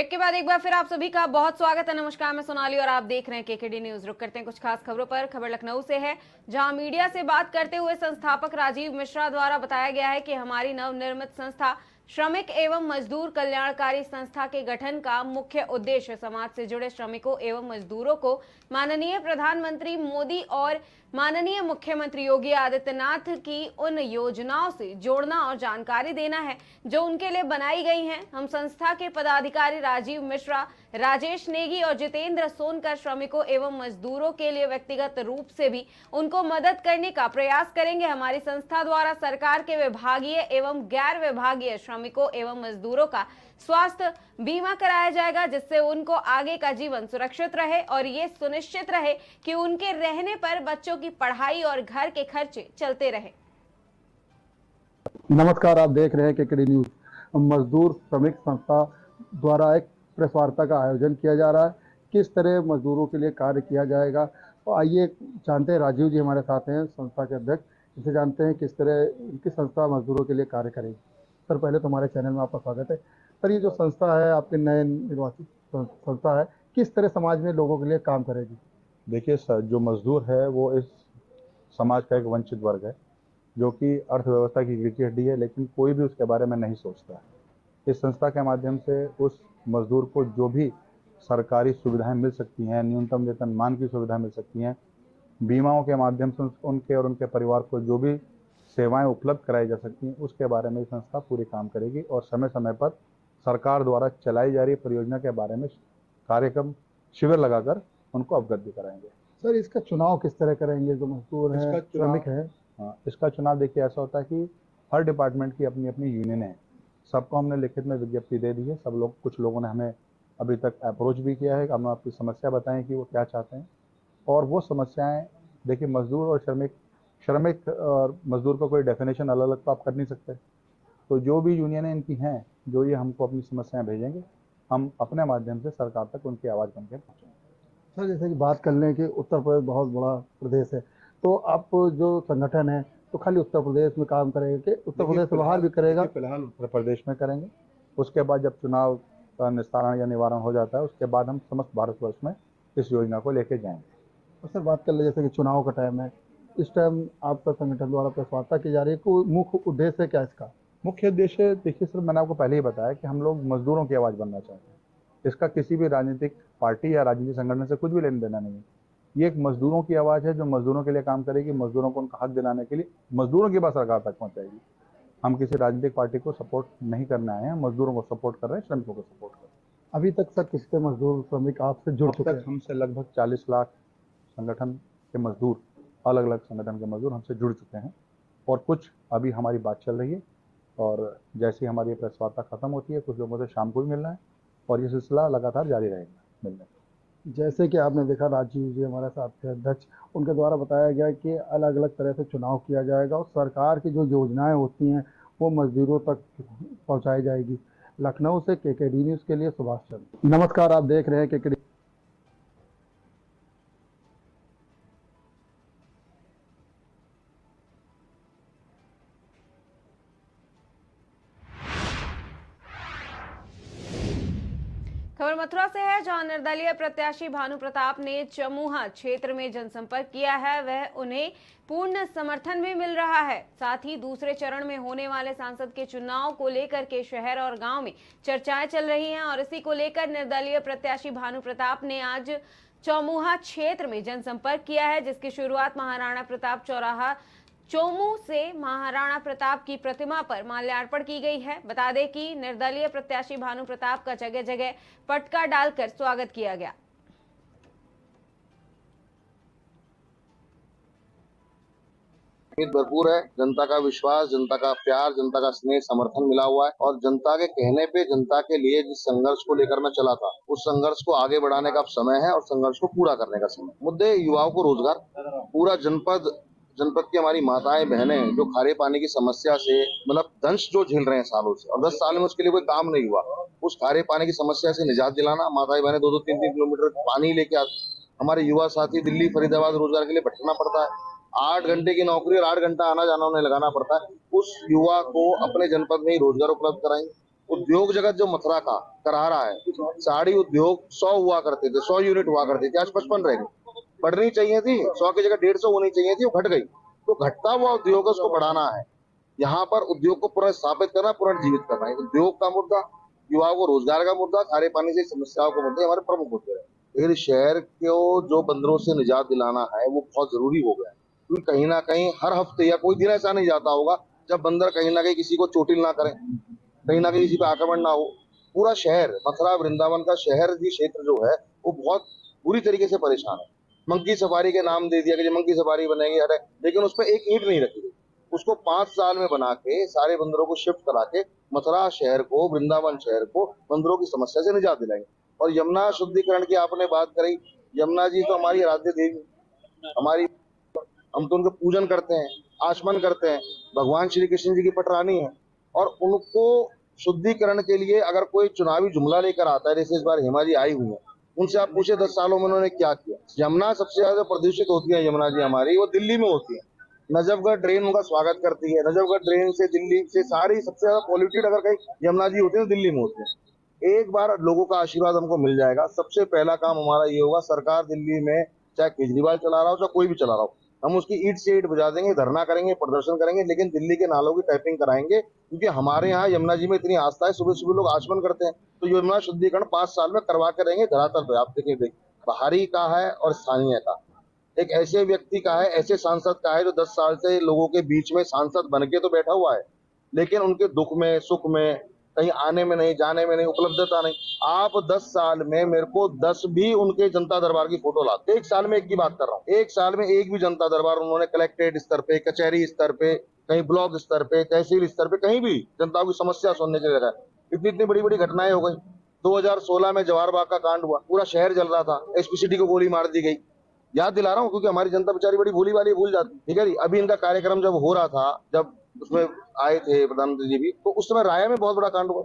Break के बाद एक बार फिर आप सभी का बहुत स्वागत है। नमस्कार, मैं सोनाली और आप देख रहे हैं केकेडी न्यूज। रुक करते हैं कुछ खास खबरों पर। खबर लखनऊ से है, जहां मीडिया से बात करते हुए संस्थापक राजीव मिश्रा द्वारा बताया गया है कि हमारी नवनिर्मित संस्था श्रमिक एवं मजदूर कल्याणकारी संस्था के गठन का मुख्य उद्देश्य समाज से जुड़े श्रमिकों एवं मजदूरों को माननीय प्रधानमंत्री मोदी और माननीय मुख्यमंत्री योगी आदित्यनाथ की उन योजनाओं से जोड़ना और जानकारी देना है जो उनके लिए बनाई गई हैं। हम संस्था के पदाधिकारी राजीव मिश्रा, राजेश नेगी और जितेंद्र सोनकर श्रमिकों एवं मजदूरों के लिए व्यक्तिगत रूप से भी उनको मदद करने का प्रयास करेंगे। हमारी संस्था द्वारा सरकार के विभागीय एवं गैर विभागीय श्रमिकों एवं मजदूरों का स्वास्थ्य बीमा कराया जाएगा, जिससे उनको आगे का जीवन सुरक्षित रहे और ये सुनिश्चित रहे कि उनके रहने पर बच्चों की पढ़ाई और घर के खर्चे चलते रहे। नमस्कार, आप देख रहे हैं केकेडी न्यूज। मजदूर श्रमिक संस्था द्वारा एक प्रेस वार्ता का आयोजन किया जा रहा है। किस तरह मजदूरों के लिए कार्य किया जाएगा, तो आइए जानते हैं। राजीव जी हमारे साथ हैं, संस्था के अध्यक्ष। इसे जानते हैं किस तरह इनकी संस्था मजदूरों के लिए कार्य करेगी। सर, पहले तो हमारे चैनल में आपका स्वागत है। सर, ये जो संस्था है, आपके नए निर्वाचित संस्था है, किस तरह समाज में लोगों के लिए काम करेगी? देखिए सर, जो मजदूर है वो इस समाज का एक वंचित वर्ग है, जो कि अर्थव्यवस्था की रीढ़ की हड्डी है, लेकिन कोई भी उसके बारे में नहीं सोचता है। इस संस्था के माध्यम से उस मजदूर को जो भी सरकारी सुविधाएं मिल सकती हैं, न्यूनतम वेतनमान की सुविधा मिल सकती हैं, बीमाओं के माध्यम से उनके और उनके परिवार को जो भी सेवाएं उपलब्ध कराई जा सकती हैं, उसके बारे में संस्था पूरी काम करेगी और समय समय पर सरकार द्वारा चलाई जा रही परियोजना के बारे में कार्यक्रम शिविर लगाकर उनको अवगत भी कराएंगे। सर, इसका चुनाव किस तरह करेंगे? जो मजदूर हैं, श्रमिक हैं। हाँ, इसका चुनाव देखिए ऐसा होता है कि हर डिपार्टमेंट की अपनी अपनी यूनियन है। सबको हमने लिखित में विज्ञप्ति दे दी है। सब लोग, कुछ लोगों ने हमें अभी तक अप्रोच भी किया है। हमने आपकी समस्या बताएं कि वो क्या चाहते हैं, और वो समस्याएं देखिए, मजदूर और श्रमिक और मजदूर का कोई डेफिनेशन अलग अलग तो आप कर नहीं सकते। तो जो भी यूनियनें इनकी हैं, जो ये हमको अपनी समस्याएं भेजेंगे, हम अपने माध्यम से सरकार तक उनकी आवाज़ बन के पहुँचेंगे। सर, जैसे कि बात कर लें कि उत्तर प्रदेश बहुत बड़ा प्रदेश है, तो आप जो संगठन है तो खाली उत्तर प्रदेश में काम करेगा कि उत्तर प्रदेश से बाहर भी करेगा? फिलहाल उत्तर प्रदेश में करेंगे। उसके बाद जब चुनाव का निस्तारण या निवारण हो जाता है, उसके बाद हम समस्त भारतवर्ष में इस योजना को लेके जाएंगे। और सर, बात कर ले जैसे कि चुनाव का टाइम है, इस टाइम आपका संगठन द्वारा प्रेस वार्ता की जा रही है, कोई मुख्य उद्देश्य क्या इसका? मुख्य उद्देश्य देखिए सर, मैंने आपको पहले ही बताया कि हम लोग मजदूरों की आवाज़ बनना चाहते हैं। इसका किसी भी राजनीतिक पार्टी या राजनीतिक संगठन से कुछ भी लेना देना नहीं है। ये एक मजदूरों की आवाज़ है जो मजदूरों के लिए काम करेगी, मजदूरों को उनका हक दिलाने के लिए मजदूरों की बात सरकार तक पहुंचाएगी। हम किसी राजनीतिक पार्टी को सपोर्ट नहीं करने आए हैं, मजदूरों को सपोर्ट कर रहे हैं, श्रमिकों को सपोर्ट कर रहे हैं। अभी तक सर कितने मजदूर श्रमिक आपसे जुड़ चुके हैं? हमसे लगभग 40 लाख संगठन के मजदूर, अलग अलग संगठन के मजदूर हमसे जुड़ चुके हैं, और कुछ अभी हमारी बात चल रही है। और जैसे ही हमारी प्रेस वार्ता खत्म होती है, कुछ लोगों से शाम को भी मिलना है, और ये सिलसिला लगातार जारी रहेगा मिलने। जैसे कि आपने देखा, राजीव जी हमारे साथ थे अध्यक्ष, उनके द्वारा बताया गया कि अलग अलग तरह से चुनाव किया जाएगा और सरकार की जो योजनाएं होती हैं वो मजदूरों तक पहुंचाई जाएगी। लखनऊ से केकेडी न्यूज़ के लिए सुभाष चंद्र। नमस्कार, आप देख रहे हैं केकेडी। खबर मथुरा से है, जहां निर्दलीय प्रत्याशी भानु प्रताप ने चमुहा क्षेत्र में जनसंपर्क किया है। वह उन्हें पूर्ण समर्थन भी मिल रहा है। साथ ही दूसरे चरण में होने वाले सांसद के चुनाव को लेकर के शहर और गांव में चर्चाएं चल रही हैं, और इसी को लेकर निर्दलीय प्रत्याशी भानु प्रताप ने आज चमुहा क्षेत्र में जनसंपर्क किया है, जिसकी शुरुआत महाराणा प्रताप चौराहा चोमू से महाराणा प्रताप की प्रतिमा पर माल्यार्पण की गई है। बता दें कि निर्दलीय प्रत्याशी भानु प्रताप का जगह जगह पटका डालकर स्वागत किया गया। भरपूर है। जनता का विश्वास, जनता का प्यार, जनता का स्नेह, समर्थन मिला हुआ है, और जनता के कहने पे, जनता के लिए जिस संघर्ष को लेकर मैं चला था, उस संघर्ष को आगे बढ़ाने का अब समय है और संघर्ष को पूरा करने का समय। मुद्दे युवाओं को रोजगार, पूरा जनपद की हमारी माताएं बहनें जो खारे पानी की समस्या से मतलब दंश जो झेल रहे हैं सालों से, और 10 साल में उसके लिए कोई काम नहीं हुआ, उस खारे पानी की समस्या से निजात दिलाना। माताएं बहनें 2-2, 3-3 किलोमीटर पानी लेके आते। हमारे युवा साथी दिल्ली, फरीदाबाद रोजगार के लिए भटकना पड़ता है। 8 घंटे की नौकरी और 8 घंटा आना जाना उन्हें लगाना पड़ता है। उस युवा को अपने जनपद में ही रोजगार उपलब्ध कराएंगे। उद्योग जगत जो मथुरा का करा रहा है, साड़ी उद्योग 100 हुआ करते थे, 100 यूनिट हुआ करते थे, आज 55 रह गए। बढ़नी चाहिए थी, 100 की जगह 150 होनी चाहिए थी, वो घट गई। तो घटता हुआ उद्योग है, उसको बढ़ाना है। यहाँ पर उद्योग को पुनर्स्थापित करना, पुनर्जीवित करना है। उद्योग का मुद्दा, युवाओं को रोजगार का मुद्दा, खारे पानी से समस्याओं का मुद्दे हमारे प्रमुख मुद्दे हैं। लेकिन शहर को जो बंदरों से निजात दिलाना है वो बहुत जरूरी हो गया है, क्योंकि कहीं ना कहीं हर हफ्ते या कोई दिन ऐसा नहीं जाता होगा जब बंदर कहीं ना कहीं किसी को चोटिल ना करें, कहीं ना कहीं किसी पे आक्रमण ना हो। पूरा शहर, मथुरा वृंदावन का शहर जी क्षेत्र जो है वो बहुत बुरी तरीके से परेशान है। मंकी सफारी के नाम दे दिया कि मंकी सफारी बनेगी, अरे लेकिन उस पर एक ईंट नहीं रखी गई। उसको 5 साल में बना के सारे बंदरों को शिफ्ट करा के मथुरा शहर को, वृंदावन शहर को बंदरों की समस्या से निजात दिलाएंगे। और यमुना शुद्धिकरण की आपने बात करी, यमुना जी तो हमारी आराध्य देवी, हमारी, हम तो उनका पूजन करते हैं, आचमन करते हैं, भगवान श्री कृष्ण जी की पटरानी है। और उनको शुद्धिकरण के लिए अगर कोई चुनावी जुमला लेकर आता है, जैसे इस बार हेमा जी आई हुई है, उनसे आप पूछे 10 सालों में उन्होंने क्या किया। यमुना सबसे ज्यादा प्रदूषित होती है, यमुना जी हमारी, वो दिल्ली में होती है। नजफगढ़ ड्रेन उनका स्वागत करती है, नजफगढ़ ड्रेन से दिल्ली से सारी सबसे ज्यादा पॉल्यूटेड अगर कहीं यमुना जी होती है तो दिल्ली में होती है। एक बार लोगों का आशीर्वाद हमको मिल जाएगा, सबसे पहला काम हमारा ये होगा, सरकार दिल्ली में चाहे केजरीवाल चला रहा हो चाहे कोई भी चला रहा हो, हम उसकी ईंट से ईंट बजा देंगे, धरना करेंगे, प्रदर्शन करेंगे, लेकिन दिल्ली के नालों की टैपिंग कराएंगे। क्योंकि हमारे यहाँ यमुना जी में इतनी आस्था है, सुबह सुबह लोग आचमन करते हैं, तो यमुना शुद्धिकरण 5 साल में करवा के रहेंगे धरातल पे। आप देखिए, बाहरी का है और स्थानीय का, एक ऐसे व्यक्ति का है, ऐसे सांसद का है जो 10 साल से लोगों के बीच में सांसद बन के तो बैठा हुआ है, लेकिन उनके दुख में, सुख में, कहीं आने में नहीं, जाने में नहीं, उपलब्धता नहीं। आप 10 साल में मेरे को 10 भी उनके जनता दरबार की फोटो लाते, एक साल में एक की बात कर रहा हूँ, एक साल में एक भी जनता दरबार उन्होंने कलेक्ट्रेट स्तर पे, कचहरी स्तर पे, कहीं ब्लॉक स्तर पे, तहसील स्तर पे, कहीं भी जनता की समस्या सुनने के लिए। इतनी इतनी बड़ी बड़ी घटनाएं हो गई। 2016 में जवाहर बाग का कांड हुआ, पूरा शहर जल रहा था, एसपीसीटी को गोली मार दी गई। याद दिला रहा हूँ क्योंकि हमारी जनता बेचारी बड़ी भोली वाली, भूल जाती, ठीक है जी। अभी इनका कार्यक्रम जब हो रहा था, जब उसमें आए थे प्रधानमंत्री जी भी, तो उस समय राया में बहुत बड़ा कांड हुआ।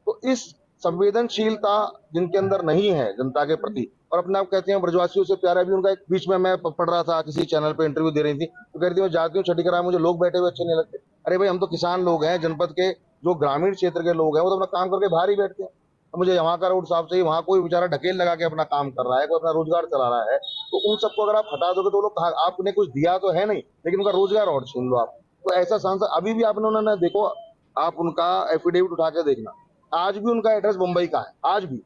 तो इस संवेदनशीलता जिनके अंदर नहीं है जनता के प्रति, और अपने आप कहते हैं ब्रजवासियों से प्यारा, भी उनका एक बीच में मैं पढ़ रहा था, किसी चैनल पे इंटरव्यू दे रही थी, तो कहती हूँ जाती हूँ छठी करा, मुझे लोग बैठे हुए अच्छे नहीं लगते। अरे भाई, हम तो किसान लोग हैं, जनपद के जो ग्रामीण क्षेत्र के लोग हैं, वो तो अपना काम करके बाहर ही बैठते हैं। तो मुझे यहाँ का रोड साफ चाहिए, वहाँ कोई बेचारा ढकेल लगा के अपना काम कर रहा है, कोई अपना रोजगार चला रहा है, तो उन सबको अगर आप हटा दोगे तो लोग, आपने कुछ दिया तो है नहीं, लेकिन उनका रोजगार और छीन लो आप। तो ऐसा सांसद अभी भी आपने, उन्होंने देखो, आप उनका एफिडेविट उठा के देखना, आज भी उनका एड्रेस मुंबई का है, आज भी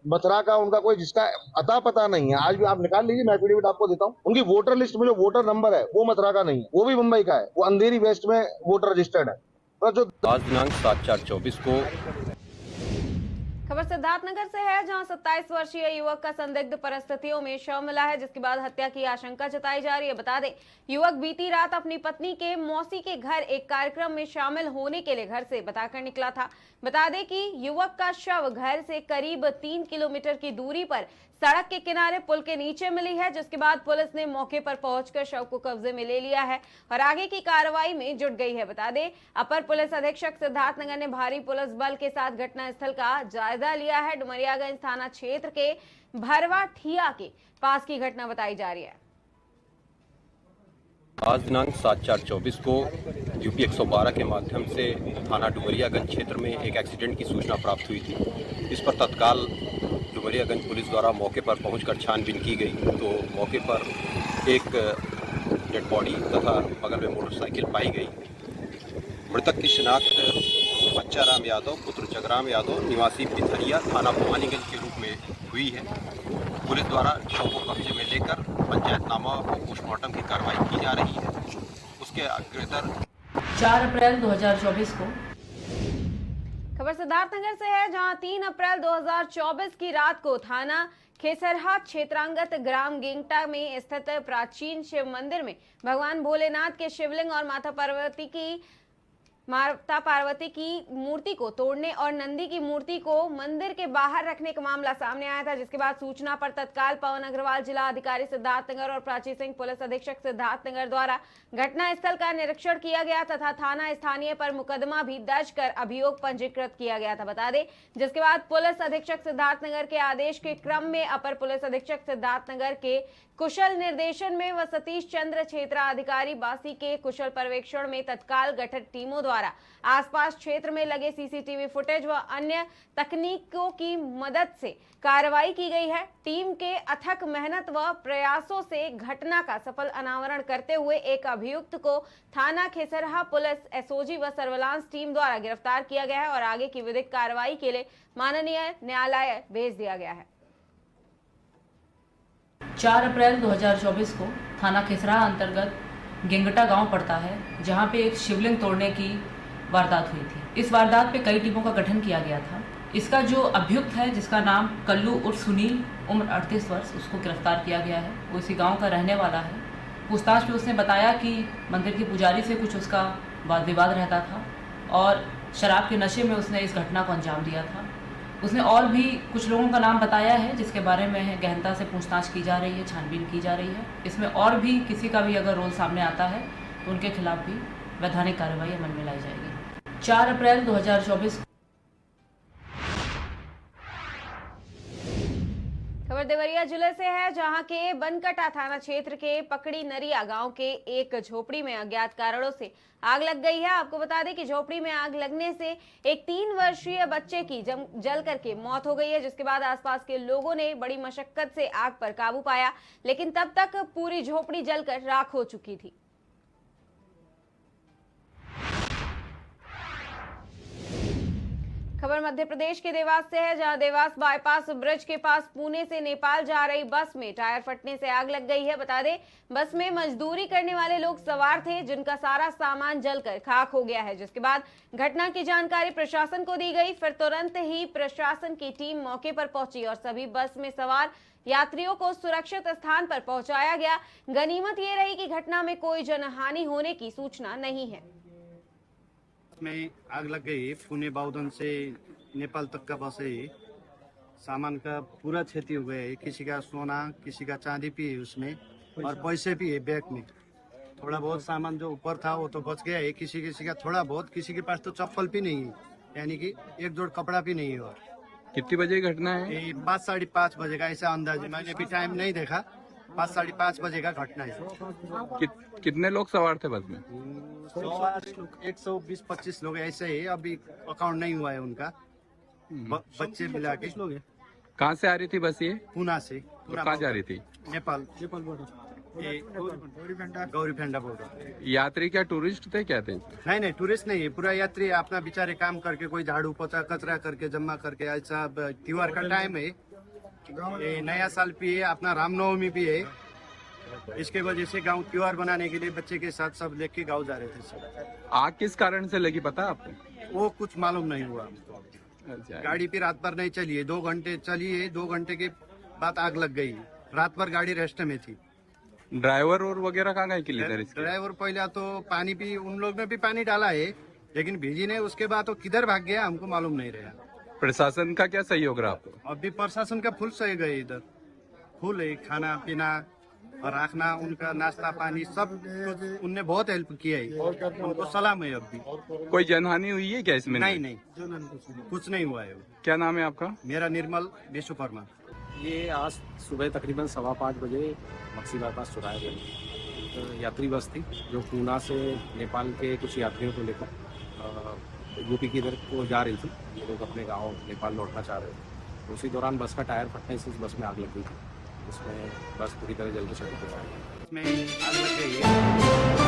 मथुरा का उनका कोई जिसका अता पता नहीं है, आज भी आप निकाल लीजिए, मैं एफिडेविट आपको देता हूँ। उनकी वोटर लिस्ट में जो वोटर नंबर है वो मथुरा का नहीं है, वो भी मुंबई का है, वो अंधेरी वेस्ट में वोटर रजिस्टर्ड है। तो जो आज दिनांक 7/4/24 को खबर सिद्धार्थनगर से है, जहां 27 वर्षीय युवक का संदिग्ध परिस्थितियों में शव मिला है, जिसके बाद हत्या की आशंका जताई जा रही है। बता दें, युवक बीती रात अपनी पत्नी के मौसी के घर एक कार्यक्रम में शामिल होने के लिए घर से बताकर निकला था। बता दें कि युवक का शव घर से करीब 3 किलोमीटर की दूरी पर सड़क के किनारे पुल के नीचे मिली है, जिसके बाद पुलिस ने मौके पर पहुंचकर शव को कब्जे में ले लिया है और आगे की कार्रवाई में जुट गई है। बता दें, अपर पुलिस अधीक्षक सिद्धार्थनगर ने भारी पुलिस बल के साथ घटनास्थल का जायजा लिया है। डुमरियागंज थाना क्षेत्र के भरवा ठिया के पास की घटना बताई जा रही है। आज दिनांक 7/4/24 को यूपी 112 के माध्यम से थाना डुमरियागंज क्षेत्र में एक एक्सीडेंट की सूचना प्राप्त हुई थी। इस पर तत्काल डुमरियागंज पुलिस द्वारा मौके पर पहुंचकर छानबीन की गई, तो मौके पर एक डेड बॉडी तथा बगल में मोटरसाइकिल पाई गई। मृतक की शिनाख्त बच्चाराम यादव पुत्र जगराम यादव निवासी पिथरिया थाना भवानीगंज के रूप में हुई है। पुलिस द्वारा शव को कब्जे में लेकर पंचायतनामा और पोस्टमार्टम की कार्रवाई की जा रही है। उसके अग्रतर 4 अप्रैल 2024 को खबर सिद्धार्थनगर से है, जहां 3 अप्रैल 2024 की रात को थाना खेसरहा क्षेत्रांगत ग्राम गेंगटा में स्थित प्राचीन शिव मंदिर में भगवान भोलेनाथ के शिवलिंग और माता पार्वती की मूर्ति को तोड़ने और नंदी की मूर्ति को मंदिर के बाहर रखने का मामला सामने आया था, जिसके बाद सूचना पर तत्काल पवन अग्रवाल जिला अधिकारी सिद्धार्थनगर और प्राची सिंह पुलिस अधीक्षक सिद्धार्थनगर द्वारा घटनास्थल का निरीक्षण किया गया तथा थाना स्थानीय पर मुकदमा भी दर्ज कर अभियोग पंजीकृत किया गया था। बता दें, जिसके बाद पुलिस अधीक्षक सिद्धार्थनगर के आदेश के क्रम में अपर पुलिस अधीक्षक सिद्धार्थनगर के कुशल निर्देशन में व सतीश चंद्र क्षेत्राधिकारी बासी के कुशल पर्यवेक्षण में तत्काल गठित टीमों द्वारा आसपास क्षेत्र में लगे सीसीटीवी फुटेज व अन्य तकनीकों की मदद से कार्रवाई की गई है। टीम के अथक मेहनत व प्रयासों से घटना का सफल अनावरण करते हुए एक अभियुक्त को थाना खेसरहा पुलिस एसओजी व सर्विलांस टीम द्वारा गिरफ्तार किया गया है और आगे की विधिक कार्रवाई के लिए माननीय न्यायालय भेज दिया गया है। 4 अप्रैल 2024 को थाना खेसरहा अंतर्गत गेंगटा गांव पड़ता है, जहां पे एक शिवलिंग तोड़ने की वारदात हुई थी। इस वारदात पे कई टीमों का गठन किया गया था। इसका जो अभियुक्त है, जिसका नाम कल्लू उर्फ सुनील, उम्र 38 वर्ष, उसको गिरफ्तार किया गया है। वो इसी गांव का रहने वाला है। पूछताछ में उसने बताया कि मंदिर के पुजारी से कुछ उसका वाद विवाद रहता था और शराब के नशे में उसने इस घटना को अंजाम दिया था। उसने और भी कुछ लोगों का नाम बताया है, जिसके बारे में गहनता से पूछताछ की जा रही है, छानबीन की जा रही है। इसमें और भी किसी का भी अगर रोल सामने आता है तो उनके खिलाफ भी वैधानिक कार्रवाई अमल में लाई जाएगी। 4 अप्रैल 2024 खबर देवरिया जिले से है, जहां के बनकटा थाना क्षेत्र के पकड़ी नरिया गांव के एक झोपड़ी में अज्ञात कारणों से आग लग गई है। आपको बता दें कि झोपड़ी में आग लगने से एक 3 वर्षीय बच्चे की जल करके मौत हो गई है, जिसके बाद आसपास के लोगों ने बड़ी मशक्कत से आग पर काबू पाया, लेकिन तब तक पूरी झोपड़ी जलकर राख हो चुकी थी। खबर मध्य प्रदेश के देवास से है, जहां देवास बाईपास ब्रिज के पास पुणे से नेपाल जा रही बस में टायर फटने से आग लग गई है। बता दें, बस में मजदूरी करने वाले लोग सवार थे, जिनका सारा सामान जलकर खाक हो गया है, जिसके बाद घटना की जानकारी प्रशासन को दी गई। फिर तुरंत ही प्रशासन की टीम मौके पर पहुंची और सभी बस में सवार यात्रियों को सुरक्षित स्थान पर पहुंचाया गया। गनीमत ये रही कि घटना में कोई जनहानि होने की सूचना नहीं है। में आग लग गई। पुणे बाउदन से नेपाल तक का बस है। सामान का पूरा क्षति हो गया है। किसी का सोना, किसी का चांदी भी है उसमें, और पैसे भी है बैग में। थोड़ा बहुत सामान जो ऊपर था वो तो बच गया है। किसी का थोड़ा बहुत, किसी के पास तो चप्पल भी नहीं है, यानी कि एक जोड़ कपड़ा भी नहीं है। और कितनी बजे घटना है? 5 साढ़े 5 बजे का ऐसा अंदाज है। मैंने भी टाइम नहीं देखा। 5 साढ़े 5 बजे का घटना है। कितने लोग सवार थे बस में? 120-25 लोग ऐसे ही, अभी अकाउंट नहीं हुआ है उनका। बच्चे मिला के कहाँ से आ रही थी बस ये? पूना से। कहाँ जा रही थी? नेपाल गौरीफेंडा बॉर्डर। यात्री क्या टूरिस्ट थे, क्या थे? नहीं, टूरिस्ट नहीं है। पूरा यात्री अपना बेचारे काम करके, कोई झाड़ू पोछा कचरा करके जमा करके। ऐसा त्योहार का टाइम है, ये नया साल भी है, अपना रामनवमी भी है। इसके वजह से गांव त्योहार बनाने के लिए बच्चे के साथ सब लेके गांव जा रहे थे सब। आग किस कारण से लगी पता आपको? वो कुछ मालूम नहीं हुआ हमको। अच्छा। गाड़ी भी रात भर नहीं चली है, 2 घंटे चली है। 2 घंटे के बाद आग लग गई। रात भर गाड़ी रेस्ट में थी। ड्राइवर और वगैरह कहाँ गए किले? ड्राइवर पहले तो पानी भी, उन लोग ने भी पानी डाला है, लेकिन भेजी नहीं। उसके बाद तो किधर भाग गया हमको मालूम नहीं रहा। प्रशासन का क्या सहयोग रहा आपको? अभी प्रशासन का फुल सहयोग है। इधर फुल है, खाना पीना और रखना, उनका नाश्ता पानी सब कुछ उनने बहुत हेल्प किया है। उनको सलाम है। अभी कोई जनहानि हुई है क्या इसमें? नहीं, कुछ नहीं हुआ है। क्या नाम है आपका? मेरा निर्मल विश्वकर्मा। ये आज सुबह तकरीबन 5:15 बजे मक्सी बाईपास चौराहे पर यात्री बस थी, जो पूना से नेपाल के कुछ यात्रियों को लेकर यूपी की इधर को जा रही थी। ये लोग अपने गांव नेपाल लौटना चाह रहे थे। उसी दौरान बस का टायर फटने से उस बस में आग लग गई थी। इसमें बस पूरी तरह जल के चढ़ गई। इसमें आग लग गई है।